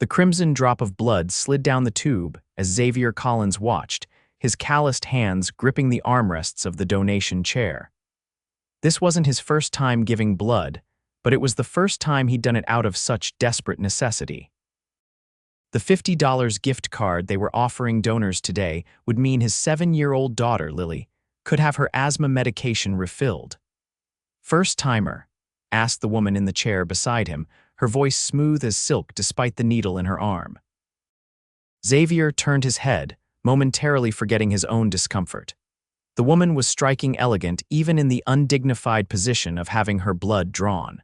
The crimson drop of blood slid down the tube as Xavier Collins watched, his calloused hands gripping the armrests of the donation chair. This wasn't his first time giving blood, but it was the first time he'd done it out of such desperate necessity. The $50 gift card they were offering donors today would mean his 7-year-old daughter, Lily, could have her asthma medication refilled. "First timer?" asked the woman in the chair beside him, her voice smooth as silk despite the needle in her arm. Xavier turned his head, momentarily forgetting his own discomfort. The woman was striking elegant even in the undignified position of having her blood drawn.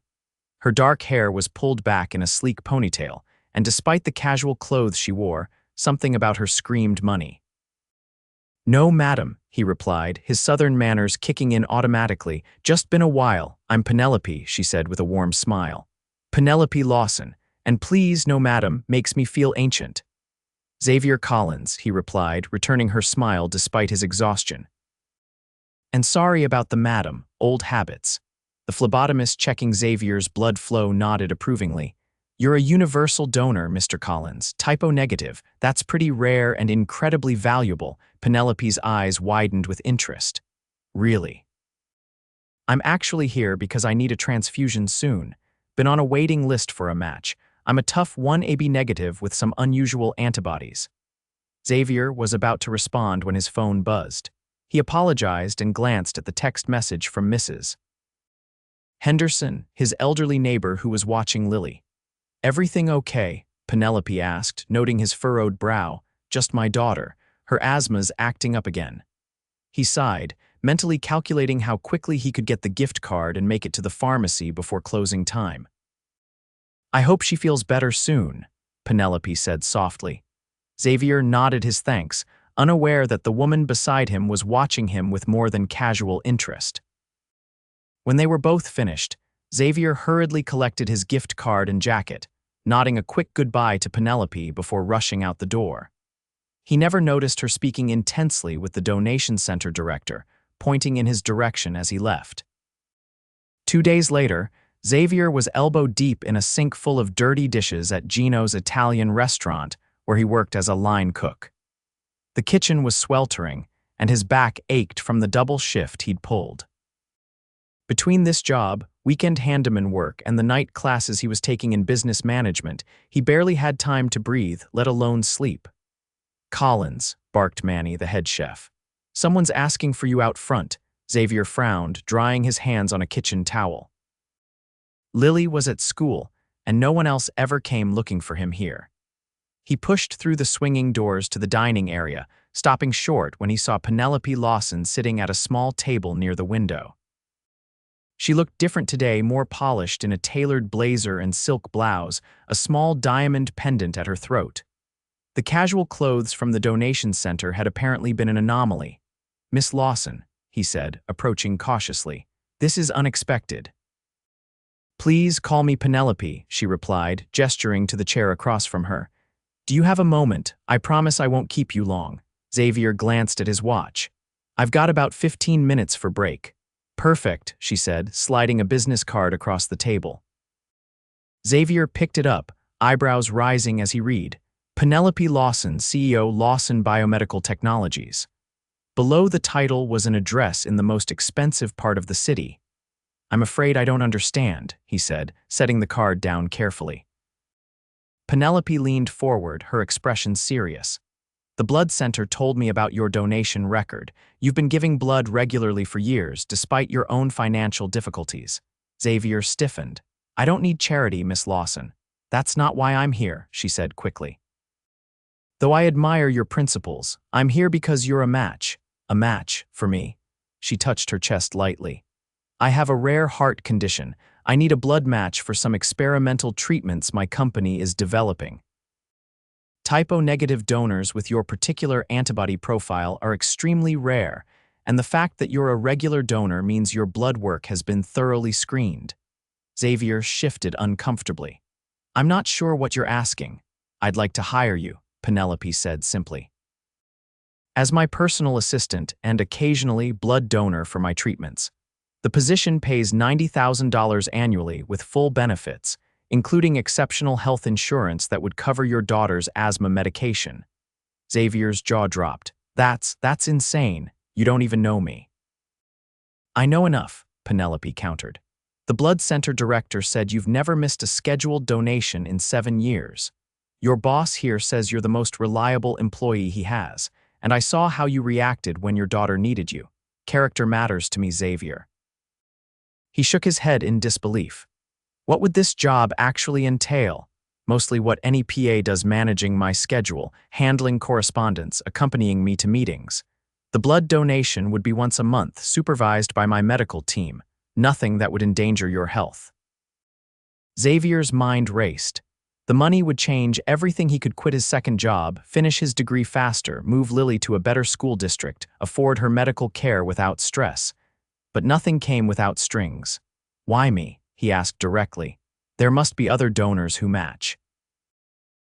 Her dark hair was pulled back in a sleek ponytail, and despite the casual clothes she wore, something about her screamed money. "No, madam," he replied, his southern manners kicking in automatically. "Just been a while. I'm Penelope," she said with a warm smile. "Penelope Lawson, and please, no madam, makes me feel ancient." "Xavier Collins," he replied, returning her smile despite his exhaustion. "And sorry about the madam, old habits." The phlebotomist checking Xavier's blood flow nodded approvingly. "You're a universal donor, Mr. Collins, typo negative. That's pretty rare and incredibly valuable." Penelope's eyes widened with interest. "Really?" "I'm actually here because I need a transfusion soon. Been on a waiting list for a match. I'm a tough 1AB negative with some unusual antibodies." Xavier was about to respond when his phone buzzed. He apologized and glanced at the text message from Mrs. Henderson, his elderly neighbor who was watching Lily. "Everything okay?" Penelope asked, noting his furrowed brow. "Just my daughter. Her asthma's acting up again." He sighed, mentally calculating how quickly he could get the gift card and make it to the pharmacy before closing time. "I hope she feels better soon," Penelope said softly. Xavier nodded his thanks, unaware that the woman beside him was watching him with more than casual interest. When they were both finished, Xavier hurriedly collected his gift card and jacket, nodding a quick goodbye to Penelope before rushing out the door. He never noticed her speaking intensely with the donation center director, pointing in his direction as he left. 2 days later, Xavier was elbow-deep in a sink full of dirty dishes at Gino's Italian restaurant, where he worked as a line cook. The kitchen was sweltering, and his back ached from the double shift he'd pulled. Between this job, weekend handyman work, and the night classes he was taking in business management, he barely had time to breathe, let alone sleep. "Collins," barked Manny, the head chef. "Someone's asking for you out front." Xavier frowned, drying his hands on a kitchen towel. Lily was at school, and no one else ever came looking for him here. He pushed through the swinging doors to the dining area, stopping short when he saw Penelope Lawson sitting at a small table near the window. She looked different today, more polished in a tailored blazer and silk blouse, a small diamond pendant at her throat. The casual clothes from the donation center had apparently been an anomaly. "Miss Lawson," he said, approaching cautiously, "this is unexpected." "Please call me Penelope," she replied, gesturing to the chair across from her. "Do you have a moment? I promise I won't keep you long." Xavier glanced at his watch. "I've got about 15 minutes for break." "Perfect," she said, sliding a business card across the table. Xavier picked it up, eyebrows rising as he read, "Penelope Lawson, CEO, Lawson Biomedical Technologies." Below the title was an address in the most expensive part of the city. "I'm afraid I don't understand," he said, setting the card down carefully. Penelope leaned forward, her expression serious. "The blood center told me about your donation record. You've been giving blood regularly for years, despite your own financial difficulties." Xavier stiffened. "I don't need charity, Miss Lawson. That's not why I'm here," she said quickly. "Though I admire your principles, I'm here because you're a match for me." She touched her chest lightly. "I have a rare heart condition. I need a blood match for some experimental treatments my company is developing. Typo-negative donors with your particular antibody profile are extremely rare, and the fact that you're a regular donor means your blood work has been thoroughly screened." Xavier shifted uncomfortably. "I'm not sure what you're asking. I'd like to hire you," Penelope said simply. "As my personal assistant and occasionally blood donor for my treatments. The position pays $90,000 annually with full benefits, including exceptional health insurance that would cover your daughter's asthma medication. Xavier's jaw dropped. That's insane. You don't even know me. I know enough, Penelope countered. The blood center director said you've never missed a scheduled donation in 7 years. Your boss here says you're the most reliable employee he has, and I saw how you reacted when your daughter needed you. Character matters to me, Xavier. He shook his head in disbelief. What would this job actually entail? Mostly what any PA does, managing my schedule, handling correspondence, accompanying me to meetings. The blood donation would be once a month, supervised by my medical team. Nothing that would endanger your health. Xavier's mind raced. The money would change everything. He could quit his second job, finish his degree faster, move Lily to a better school district, afford her medical care without stress. But nothing came without strings. Why me? He asked directly. There must be other donors who match.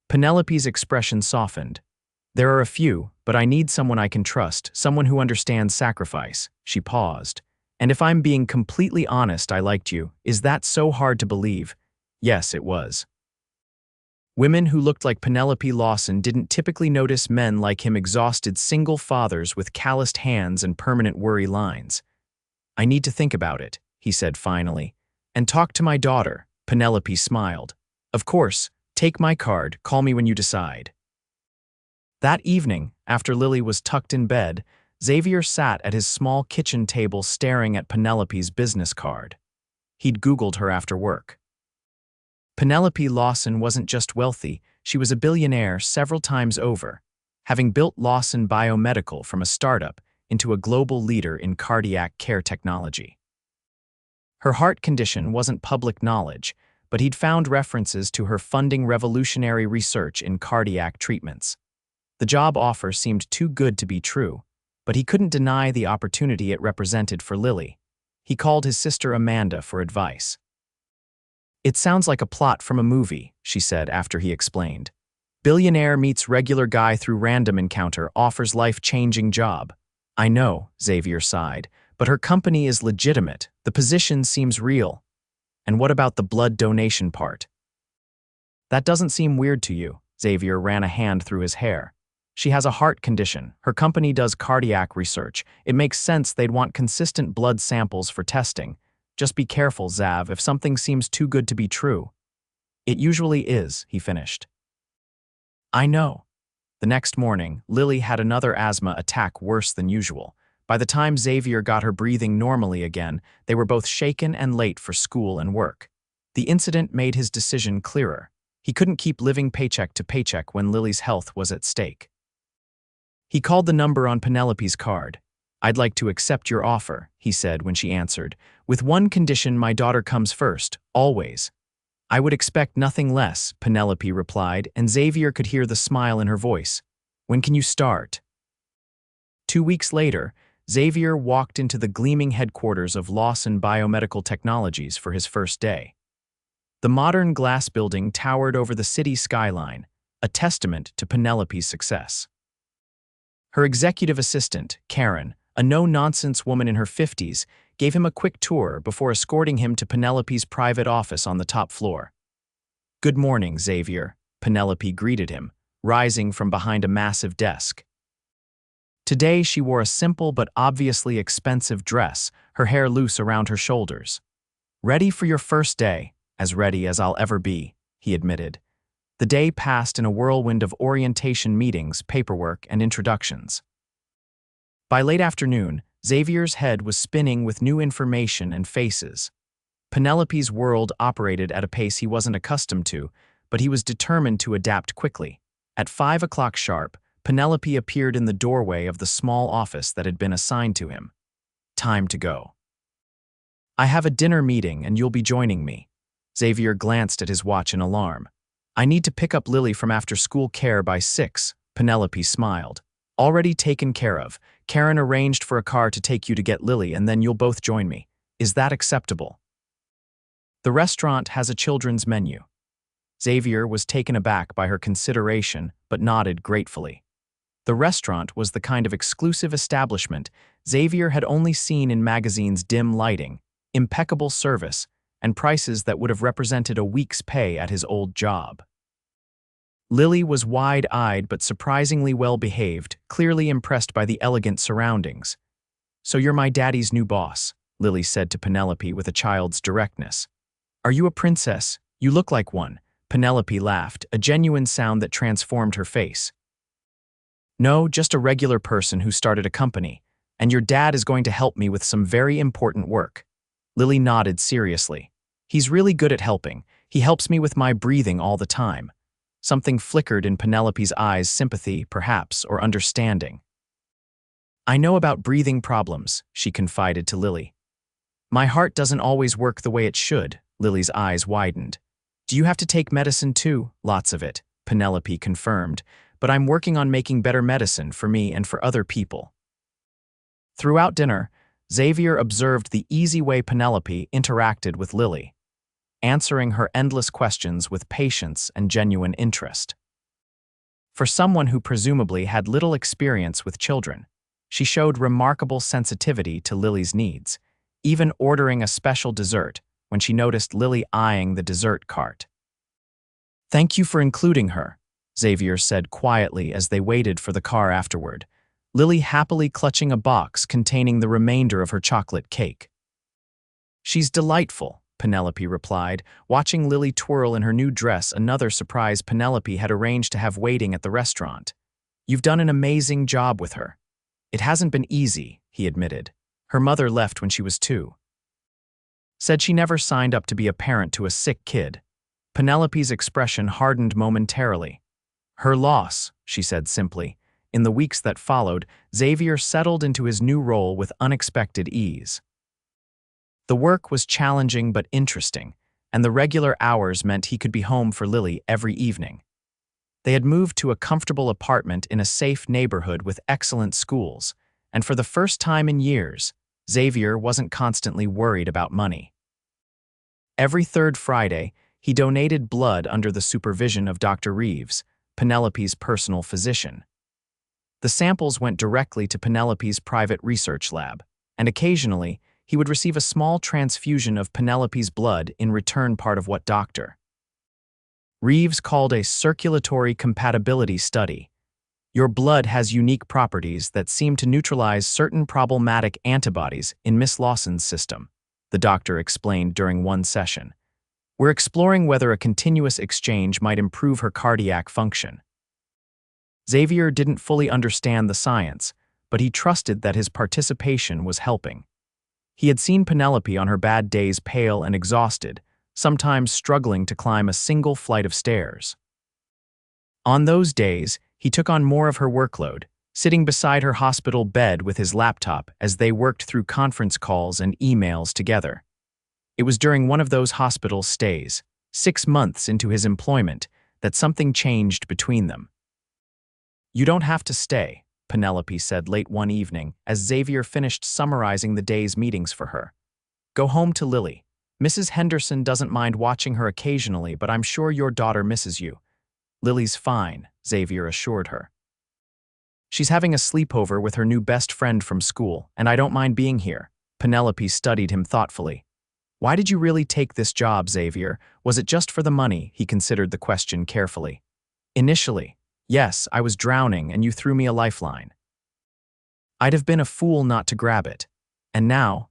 Penelope's expression softened. There are a few, but I need someone I can trust, someone who understands sacrifice. She paused. And if I'm being completely honest, I liked you. Is that so hard to believe? Yes, it was. Women who looked like Penelope Lawson didn't typically notice men like him, exhausted single fathers with calloused hands and permanent worry lines. I need to think about it, he said finally. And talk to my daughter. Penelope smiled. Of course, take my card, call me when you decide. That evening, after Lily was tucked in bed, Xavier sat at his small kitchen table staring at Penelope's business card. He'd Googled her after work. Penelope Lawson wasn't just wealthy, she was a billionaire several times over, having built Lawson Biomedical from a startup into a global leader in cardiac care technology. Her heart condition wasn't public knowledge, but he'd found references to her funding revolutionary research in cardiac treatments. The job offer seemed too good to be true, but he couldn't deny the opportunity it represented for Lily. He called his sister Amanda for advice. It sounds like a plot from a movie, she said after he explained. Billionaire meets regular guy through random encounter, offers life-changing job. I know, Xavier sighed, but her company is legitimate. The position seems real. And what about the blood donation part? That doesn't seem weird to you, Xavier ran a hand through his hair. She has a heart condition. Her company does cardiac research. It makes sense they'd want consistent blood samples for testing. Just be careful, Xav, if something seems too good to be true. It usually is, he finished. I know. The next morning, Lily had another asthma attack worse than usual. By the time Xavier got her breathing normally again, they were both shaken and late for school and work. The incident made his decision clearer. He couldn't keep living paycheck to paycheck when Lily's health was at stake. He called the number on Penelope's card. I'd like to accept your offer, he said when she answered. With one condition, my daughter comes first, always. I would expect nothing less, Penelope replied, and Xavier could hear the smile in her voice. When can you start? 2 weeks later, Xavier walked into the gleaming headquarters of Lawson Biomedical Technologies for his first day. The modern glass building towered over the city skyline, a testament to Penelope's success. Her executive assistant, Karen, a no-nonsense woman in her 50s, gave him a quick tour before escorting him to Penelope's private office on the top floor. Good morning, Xavier, Penelope greeted him, rising from behind a massive desk. Today she wore a simple but obviously expensive dress, her hair loose around her shoulders. Ready for your first day, as ready as I'll ever be, he admitted. The day passed in a whirlwind of orientation meetings, paperwork, and introductions. By late afternoon, Xavier's head was spinning with new information and faces. Penelope's world operated at a pace he wasn't accustomed to, but he was determined to adapt quickly. At 5 o'clock sharp, Penelope appeared in the doorway of the small office that had been assigned to him. Time to go. I have a dinner meeting and you'll be joining me. Xavier glanced at his watch in alarm. I need to pick up Lily from after-school care by 6, Penelope smiled. Already taken care of. Karen arranged for a car to take you to get Lily and then you'll both join me. Is that acceptable? The restaurant has a children's menu. Xavier was taken aback by her consideration, but nodded gratefully. The restaurant was the kind of exclusive establishment Xavier had only seen in magazines' dim lighting, impeccable service, and prices that would have represented a week's pay at his old job. Lily was wide-eyed but surprisingly well-behaved, clearly impressed by the elegant surroundings. "So you're my daddy's new boss," Lily said to Penelope with a child's directness. "Are you a princess? You look like one." Penelope laughed, a genuine sound that transformed her face. "No, just a regular person who started a company, and your dad is going to help me with some very important work." Lily nodded seriously. "He's really good at helping. He helps me with my breathing all the time." Something flickered in Penelope's eyes, sympathy, perhaps, or understanding. "I know about breathing problems," she confided to Lily. "My heart doesn't always work the way it should." Lily's eyes widened. "Do you have to take medicine too?" "Lots of it," Penelope confirmed, "but I'm working on making better medicine for me and for other people." Throughout dinner, Xavier observed the easy way Penelope interacted with Lily, answering her endless questions with patience and genuine interest. For someone who presumably had little experience with children, she showed remarkable sensitivity to Lily's needs, even ordering a special dessert when she noticed Lily eyeing the dessert cart. "Thank you for including her," Xavier said quietly as they waited for the car afterward, Lily happily clutching a box containing the remainder of her chocolate cake. "She's delightful," Penelope replied, watching Lily twirl in her new dress, another surprise Penelope had arranged to have waiting at the restaurant. "You've done an amazing job with her." "It hasn't been easy," he admitted. "Her mother left when she was 2. Said she never signed up to be a parent to a sick kid." Penelope's expression hardened momentarily. "Her loss," she said simply. In the weeks that followed, Xavier settled into his new role with unexpected ease. The work was challenging but interesting, and the regular hours meant he could be home for Lily every evening. They had moved to a comfortable apartment in a safe neighborhood with excellent schools, and for the first time in years, Xavier wasn't constantly worried about money. Every third Friday, he donated blood under the supervision of Dr. Reeves, Penelope's personal physician. The samples went directly to Penelope's private research lab, and occasionally, he would receive a small transfusion of Penelope's blood in return, part of what Dr. Reeves called a circulatory compatibility study. "Your blood has unique properties that seem to neutralize certain problematic antibodies in Miss Lawson's system," the doctor explained during one session. "We're exploring whether a continuous exchange might improve her cardiac function." Xavier didn't fully understand the science, but he trusted that his participation was helping. He had seen Penelope on her bad days, pale and exhausted, sometimes struggling to climb a single flight of stairs. On those days, he took on more of her workload, sitting beside her hospital bed with his laptop as they worked through conference calls and emails together. It was during one of those hospital stays, 6 months into his employment, that something changed between them. "You don't have to stay," Penelope said late one evening as Xavier finished summarizing the day's meetings for her. "Go home to Lily. Mrs. Henderson doesn't mind watching her occasionally, but I'm sure your daughter misses you." "Lily's fine," Xavier assured her. "She's having a sleepover with her new best friend from school, and I don't mind being here." Penelope studied him thoughtfully. "Why did you really take this job, Xavier? Was it just for the money?" He considered the question carefully. "Initially, yes, I was drowning and you threw me a lifeline. I'd have been a fool not to grab it. And now,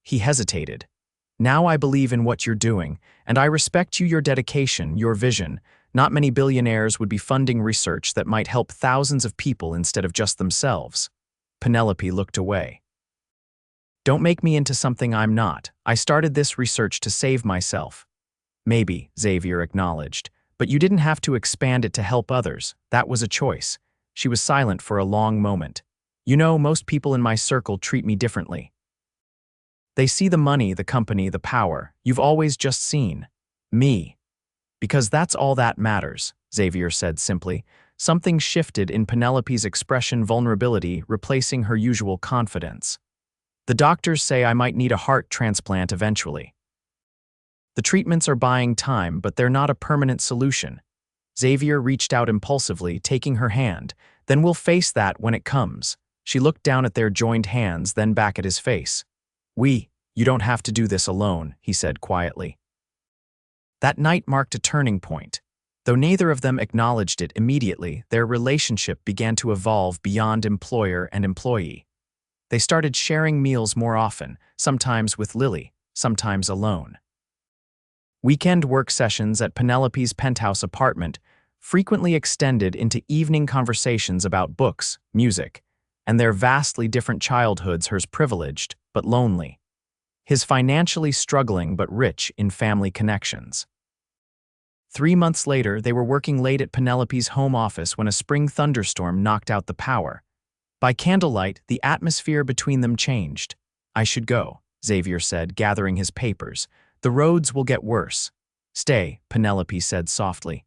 he hesitated. Now I believe in what you're doing, and I respect your dedication, your vision. Not many billionaires would be funding research that might help thousands of people instead of just themselves." Penelope looked away. "Don't make me into something I'm not. I started this research to save myself." "Maybe," Xavier acknowledged, "but you didn't have to expand it to help others. That was a choice." She was silent for a long moment. "You know, most people in my circle treat me differently. They see the money, the company, the power. You've always just seen me. Because that's all that matters," Xavier said simply. Something shifted in Penelope's expression, vulnerability replacing her usual confidence. "The doctors say I might need a heart transplant eventually. The treatments are buying time, but they're not a permanent solution." Xavier reached out impulsively, taking her hand. "Then we'll face that when it comes." She looked down at their joined hands, then back at his face. You don't have to do this alone, he said quietly. That night marked a turning point. Though neither of them acknowledged it immediately, their relationship began to evolve beyond employer and employee. They started sharing meals more often, sometimes with Lily, sometimes alone. Weekend work sessions at Penelope's penthouse apartment frequently extended into evening conversations about books, music, and their vastly different childhoods, hers privileged but lonely, his financially struggling but rich in family connections. 3 months later, they were working late at Penelope's home office when a spring thunderstorm knocked out the power. By candlelight, the atmosphere between them changed. I should go, Xavier said, gathering his papers. The roads will get worse. Stay, Penelope said softly.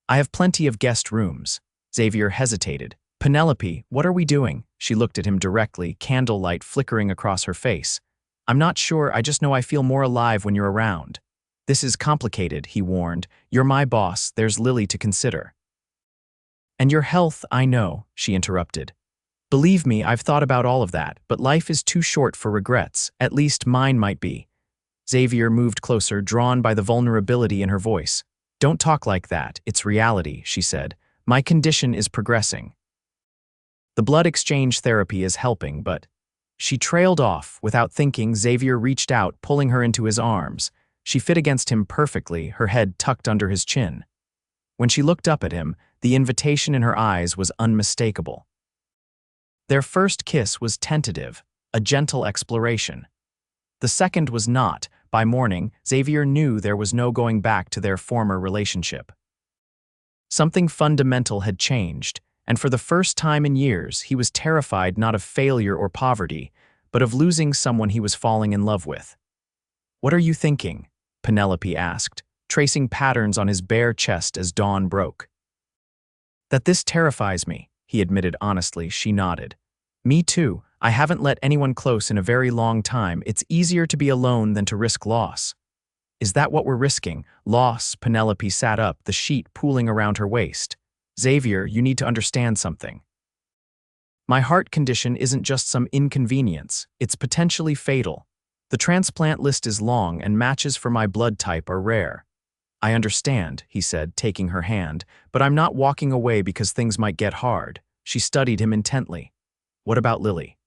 I have plenty of guest rooms. Xavier hesitated. Penelope, what are we doing? She looked at him directly, candlelight flickering across her face. I'm not sure, I just know I feel more alive when you're around. This is complicated, he warned. You're my boss, there's Lily to consider. And your health, I know, she interrupted. Believe me, I've thought about all of that, but life is too short for regrets, at least mine might be. Xavier moved closer, drawn by the vulnerability in her voice. Don't talk like that, it's reality, she said. My condition is progressing. The blood exchange therapy is helping, but… She trailed off. Without thinking, Xavier reached out, pulling her into his arms. She fit against him perfectly, her head tucked under his chin. When she looked up at him, the invitation in her eyes was unmistakable. Their first kiss was tentative, a gentle exploration. The second was not. By morning, Xavier knew there was no going back to their former relationship. Something fundamental had changed, and for the first time in years, he was terrified not of failure or poverty, but of losing someone he was falling in love with. What are you thinking? Penelope asked, tracing patterns on his bare chest as dawn broke. That this terrifies me, he admitted honestly. She nodded. Me too. I haven't let anyone close in a very long time. It's easier to be alone than to risk loss. Is that what we're risking? Loss? Penelope sat up, the sheet pooling around her waist. Xavier, you need to understand something. My heart condition isn't just some inconvenience. It's potentially fatal. The transplant list is long and matches for my blood type are rare. I understand, he said, taking her hand, but I'm not walking away because things might get hard. She studied him intently. What about Lily?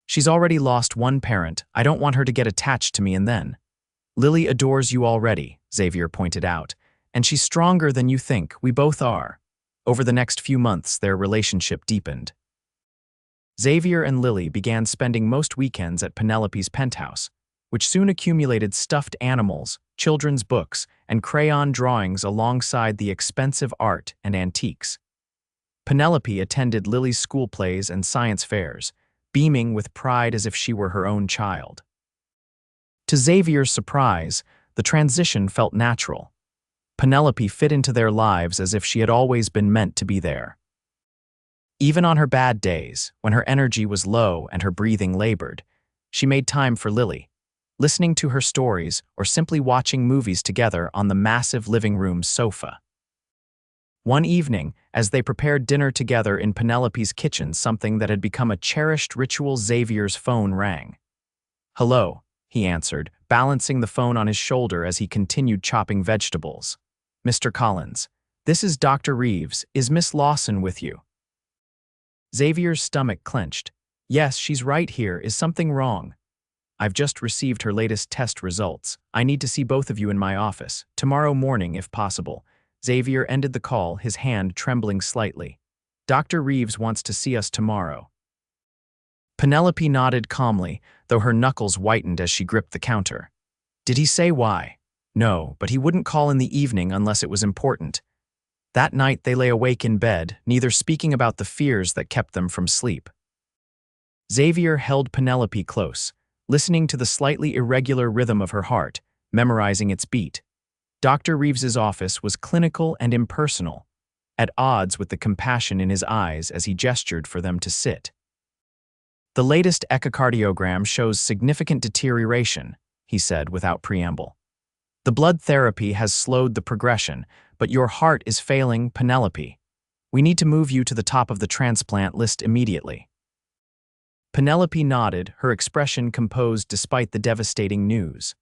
She's already lost one parent. I don't want her to get attached to me and then. Lily adores you already, Xavier pointed out, and she's stronger than you think. We both are. Over the next few months, their relationship deepened. Xavier and Lily began spending most weekends at Penelope's penthouse, which soon accumulated stuffed animals, children's books, and crayon drawings alongside the expensive art and antiques. Penelope attended Lily's school plays and science fairs, beaming with pride as if she were her own child. To Xavier's surprise, the transition felt natural. Penelope fit into their lives as if she had always been meant to be there. Even on her bad days, when her energy was low and her breathing labored, she made time for Lily, listening to her stories or simply watching movies together on the massive living room sofa. One evening, as they prepared dinner together in Penelope's kitchen, something that had become a cherished ritual, Xavier's phone rang. Hello, he answered, balancing the phone on his shoulder as he continued chopping vegetables. Mr. Collins, this is Dr. Reeves. Is Miss Lawson with you? Xavier's stomach clenched. Yes, she's right here. Is something wrong? I've just received her latest test results. I need to see both of you in my office, tomorrow morning if possible. Xavier ended the call, his hand trembling slightly. Dr. Reeves wants to see us tomorrow. Penelope nodded calmly, though her knuckles whitened as she gripped the counter. Did he say why? No, but he wouldn't call in the evening unless it was important. That night they lay awake in bed, neither speaking about the fears that kept them from sleep. Xavier held Penelope close, listening to the slightly irregular rhythm of her heart, memorizing its beat. Dr. Reeves's office was clinical and impersonal, at odds with the compassion in his eyes as he gestured for them to sit. The latest echocardiogram shows significant deterioration, he said without preamble. The blood therapy has slowed the progression, but your heart is failing, Penelope. We need to move you to the top of the transplant list immediately. Penelope nodded, her expression composed despite the devastating news.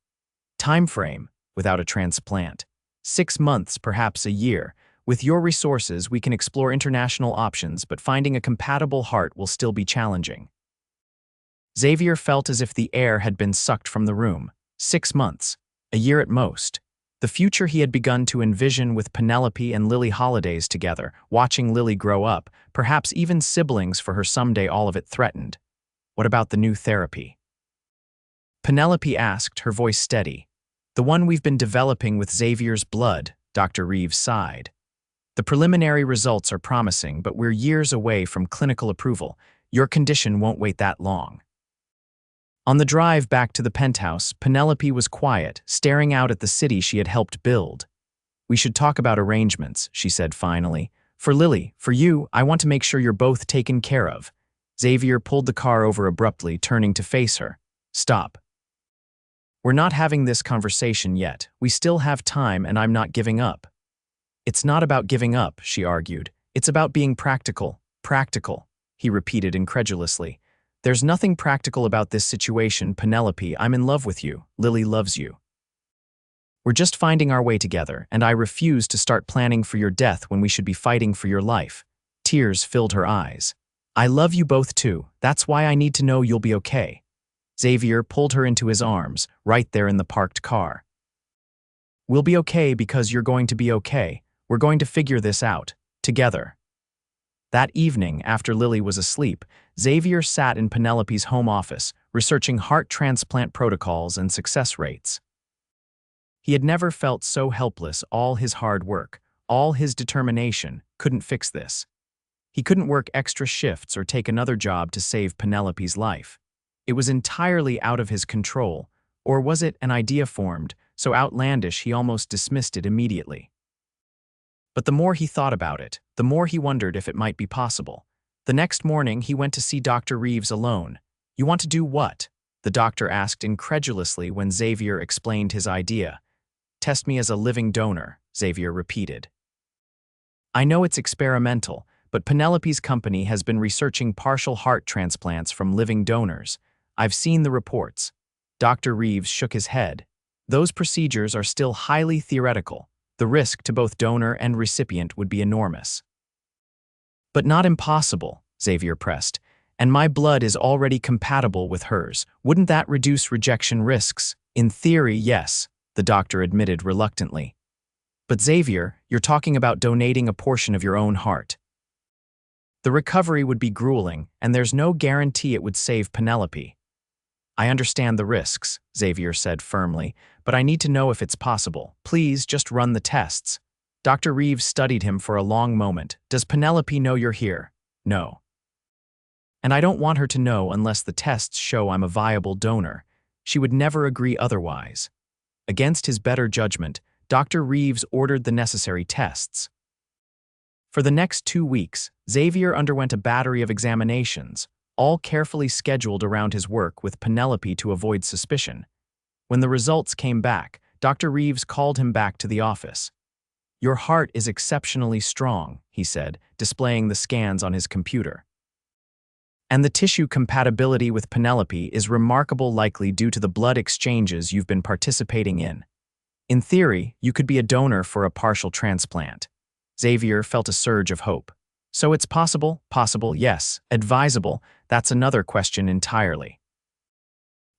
Time frame, without a transplant. 6 months, perhaps a year. With your resources, we can explore international options, but finding a compatible heart will still be challenging. Xavier felt as if the air had been sucked from the room. 6 months. A year at most. The future he had begun to envision with Penelope and Lily holidays together, watching Lily grow up, perhaps even siblings for her someday, all of it threatened. What about the new therapy? Penelope asked, her voice steady. The one we've been developing with Xavier's blood, Dr. Reeves sighed. The preliminary results are promising, but we're years away from clinical approval. Your condition won't wait that long. On the drive back to the penthouse, Penelope was quiet, staring out at the city she had helped build. We should talk about arrangements, she said finally. For Lily, for you, I want to make sure you're both taken care of. Xavier pulled the car over abruptly, turning to face her. Stop. We're not having this conversation yet. We still have time, and I'm not giving up. It's not about giving up, she argued. It's about being practical. Practical, he repeated incredulously. There's nothing practical about this situation, Penelope. I'm in love with you. Lily loves you. We're just finding our way together, and I refuse to start planning for your death when we should be fighting for your life. Tears filled her eyes. I love you both too. That's why I need to know you'll be okay. Xavier pulled her into his arms, right there in the parked car. We'll be okay because you're going to be okay. We're going to figure this out. Together. That evening, after Lily was asleep, Xavier sat in Penelope's home office, researching heart transplant protocols and success rates. He had never felt so helpless. All his hard work, all his determination, couldn't fix this. He couldn't work extra shifts or take another job to save Penelope's life. It was entirely out of his control, or was it an idea formed, so outlandish he almost dismissed it immediately. But the more he thought about it, the more he wondered if it might be possible. The next morning, he went to see Dr. Reeves alone. You want to do what? The doctor asked incredulously when Xavier explained his idea. Test me as a living donor, Xavier repeated. I know it's experimental, but Penelope's company has been researching partial heart transplants from living donors. I've seen the reports. Dr. Reeves shook his head. Those procedures are still highly theoretical. The risk to both donor and recipient would be enormous. But not impossible, Xavier pressed. And my blood is already compatible with hers. Wouldn't that reduce rejection risks? In theory, yes, the doctor admitted reluctantly. But Xavier, you're talking about donating a portion of your own heart. The recovery would be grueling, and there's no guarantee it would save Penelope. I understand the risks, Xavier said firmly, but I need to know if it's possible. Please just run the tests. Dr. Reeves studied him for a long moment. Does Penelope know you're here? No. And I don't want her to know unless the tests show I'm a viable donor. She would never agree otherwise. Against his better judgment, Dr. Reeves ordered the necessary tests. For the next 2 weeks, Xavier underwent a battery of examinations, all carefully scheduled around his work with Penelope to avoid suspicion. When the results came back, Dr. Reeves called him back to the office. Your heart is exceptionally strong, he said, displaying the scans on his computer. And the tissue compatibility with Penelope is remarkable, likely due to the blood exchanges you've been participating in. In theory, you could be a donor for a partial transplant. Xavier felt a surge of hope. So it's possible? Possible, yes. Advisable? That's another question entirely.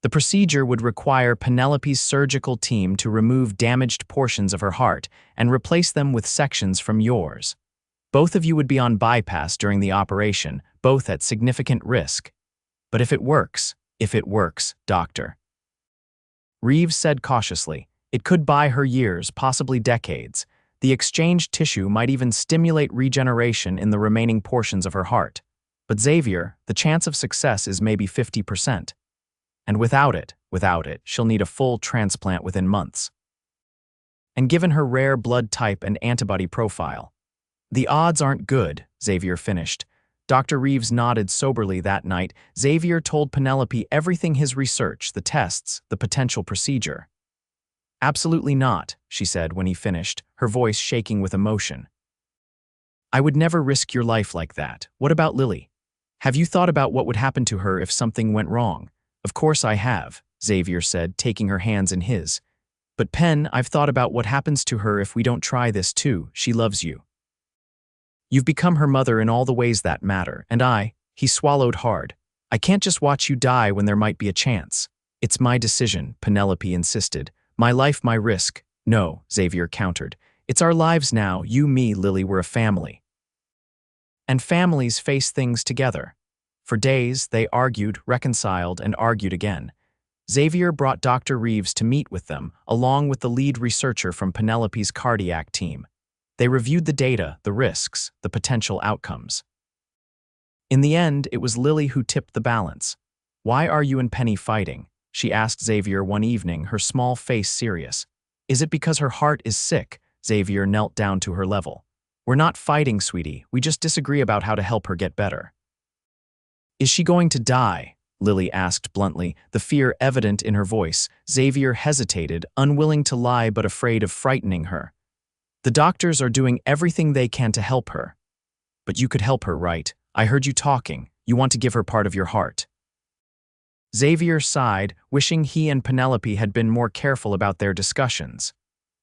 The procedure would require Penelope's surgical team to remove damaged portions of her heart and replace them with sections from yours. Both of you would be on bypass during the operation, both at significant risk. But if it works, doctor. Reeves said cautiously, it could buy her years, possibly decades. The exchanged tissue might even stimulate regeneration in the remaining portions of her heart. But Xavier, the chance of success is maybe 50%. And without it, she'll need a full transplant within months. And given her rare blood type and antibody profile, the odds aren't good, Xavier finished. Dr. Reeves nodded soberly that night. Xavier told Penelope everything: his research, the tests, the potential procedure. Absolutely not, she said when he finished, her voice shaking with emotion. I would never risk your life like that. What about Lily? Have you thought about what would happen to her if something went wrong? Of course I have, Xavier said, taking her hands in his. But Pen, I've thought about what happens to her if we don't try this too. She loves you. You've become her mother in all the ways that matter, and he swallowed hard. I can't just watch you die when there might be a chance. It's my decision, Penelope insisted. My life, my risk. No, Xavier countered. It's our lives now. You, me, Lily, we're a family. And families face things together. For days, they argued, reconciled, and argued again. Xavier brought Dr. Reeves to meet with them, along with the lead researcher from Penelope's cardiac team. They reviewed the data, the risks, the potential outcomes. In the end, it was Lily who tipped the balance. Why are you and Penny fighting? She asked Xavier one evening, her small face serious. Is it because her heart is sick? Xavier knelt down to her level. We're not fighting, sweetie. We just disagree about how to help her get better. Is she going to die? Lily asked bluntly, the fear evident in her voice. Xavier hesitated, unwilling to lie but afraid of frightening her. The doctors are doing everything they can to help her. But you could help her, right? I heard you talking. You want to give her part of your heart. Xavier sighed, wishing he and Penelope had been more careful about their discussions.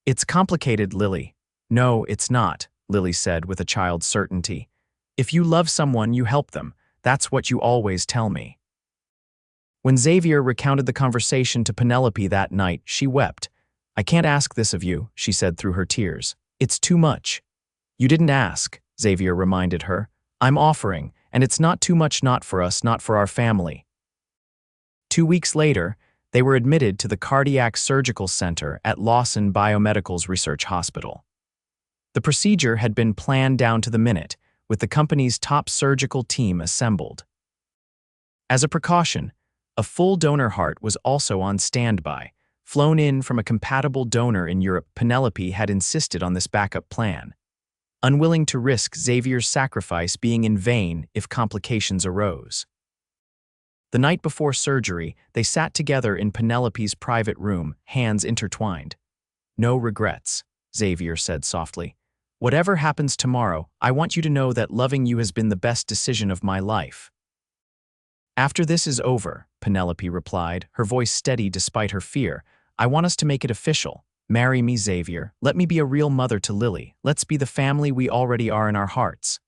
It's complicated, Lily. No, it's not, Lily said with a child's certainty. If you love someone, you help them. That's what you always tell me. When Xavier recounted the conversation to Penelope that night, she wept. I can't ask this of you, she said through her tears. It's too much. You didn't ask, Xavier reminded her. I'm offering, and it's not too much, not for us, not for our family. 2 weeks later, they were admitted to the Cardiac Surgical Center at Lawson Biomedical's research hospital. The procedure had been planned down to the minute, with the company's top surgical team assembled. As a precaution, a full donor heart was also on standby. Flown in from a compatible donor in Europe, Penelope had insisted on this backup plan, unwilling to risk Xavier's sacrifice being in vain if complications arose. The night before surgery, they sat together in Penelope's private room, hands intertwined. No regrets, Xavier said softly. Whatever happens tomorrow, I want you to know that loving you has been the best decision of my life. After this is over, Penelope replied, her voice steady despite her fear, I want us to make it official. Marry me, Xavier. Let me be a real mother to Lily. Let's be the family we already are in our hearts.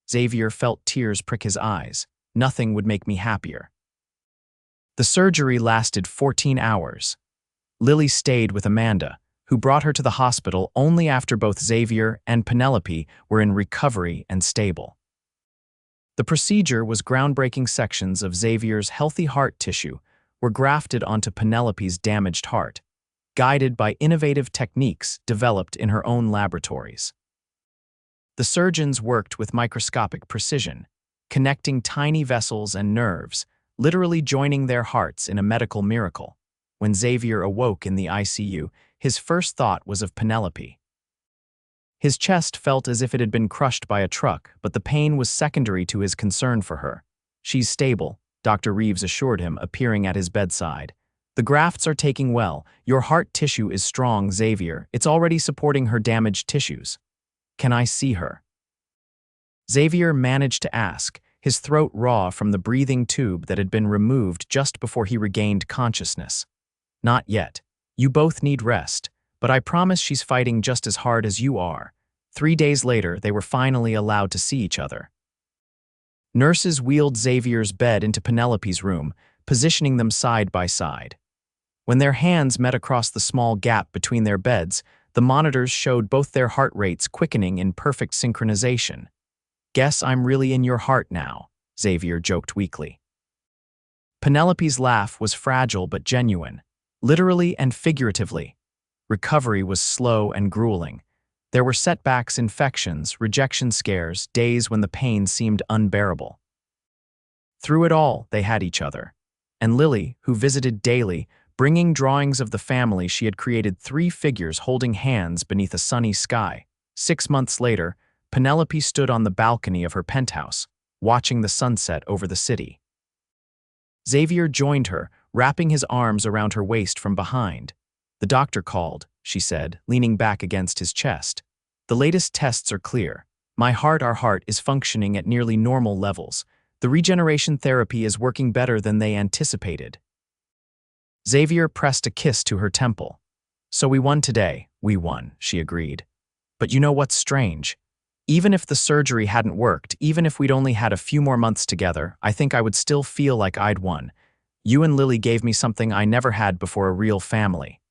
Xavier felt tears prick his eyes. Nothing would make me happier. The surgery lasted 14 hours. Lily stayed with Amanda, who brought her to the hospital only after both Xavier and Penelope were in recovery and stable. The procedure was groundbreaking. Sections of Xavier's healthy heart tissue were grafted onto Penelope's damaged heart, guided by innovative techniques developed in her own laboratories. The surgeons worked with microscopic precision, connecting tiny vessels and nerves, literally joining their hearts in a medical miracle. When Xavier awoke in the ICU, his first thought was of Penelope. His chest felt as if it had been crushed by a truck, but the pain was secondary to his concern for her. She's stable, Dr. Reeves assured him, appearing at his bedside. The grafts are taking well. Your heart tissue is strong, Xavier. It's already supporting her damaged tissues. Can I see her? Xavier managed to ask, his throat raw from the breathing tube that had been removed just before he regained consciousness. Not yet. You both need rest, but I promise she's fighting just as hard as you are. 3 days later, they were finally allowed to see each other. Nurses wheeled Xavier's bed into Penelope's room, positioning them side by side. When their hands met across the small gap between their beds, the monitors showed both their heart rates quickening in perfect synchronization. Guess I'm really in your heart now, Xavier joked weakly. Penelope's laugh was fragile but genuine, literally and figuratively. Recovery was slow and grueling. There were setbacks, infections, rejection scares, days when the pain seemed unbearable. Through it all, they had each other. And Lily, who visited daily, bringing drawings of the family she had created, 3 figures holding hands beneath a sunny sky. 6 months later, Penelope stood on the balcony of her penthouse, watching the sunset over the city. Xavier joined her, wrapping his arms around her waist from behind. The doctor called, she said, leaning back against his chest. The latest tests are clear. Our heart is functioning at nearly normal levels. The The regeneration therapy is working better than they anticipated. Xavier pressed a kiss to her temple. So we won today. We won, she agreed. But you know what's strange? Even if the surgery hadn't worked, even if we'd only had a few more months together, I think I would still feel like I'd won. You and Lily gave me something I never had before, a real family.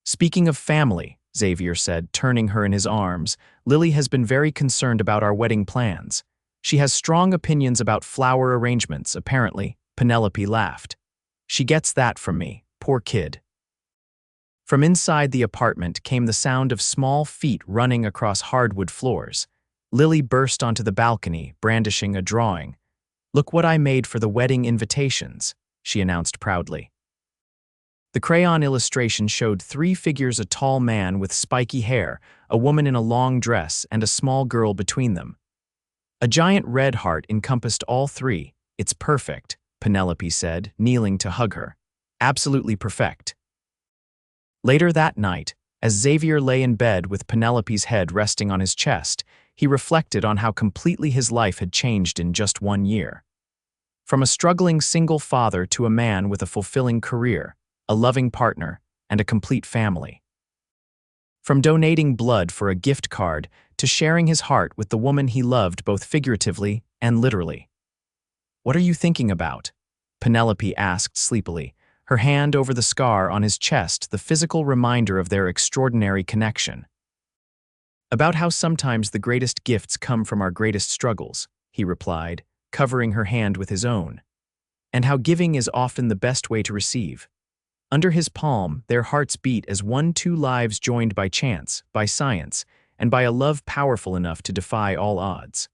Speaking of family, Xavier said, turning her in his arms, Lily has been very concerned about our wedding plans. She has strong opinions about flower arrangements, apparently. Penelope laughed. She gets that from me, poor kid. From inside the apartment came the sound of small feet running across hardwood floors. Lily burst onto the balcony, brandishing a drawing. "Look what I made for the wedding invitations," she announced proudly. The crayon illustration showed three figures: a tall man with spiky hair, a woman in a long dress, and a small girl between them. A giant red heart encompassed all three. "It's perfect," Penelope said, kneeling to hug her. "Absolutely perfect." Later that night, as Xavier lay in bed with Penelope's head resting on his chest, he reflected on how completely his life had changed in just 1 year. From a struggling single father to a man with a fulfilling career, a loving partner, and a complete family. From donating blood for a gift card to sharing his heart with the woman he loved both figuratively and literally. "What are you thinking about?" Penelope asked sleepily, her hand over the scar on his chest, the physical reminder of their extraordinary connection. "About how sometimes the greatest gifts come from our greatest struggles," he replied, covering her hand with his own. "And how giving is often the best way to receive." Under his palm, their hearts beat as two lives joined by chance, by science, and by a love powerful enough to defy all odds.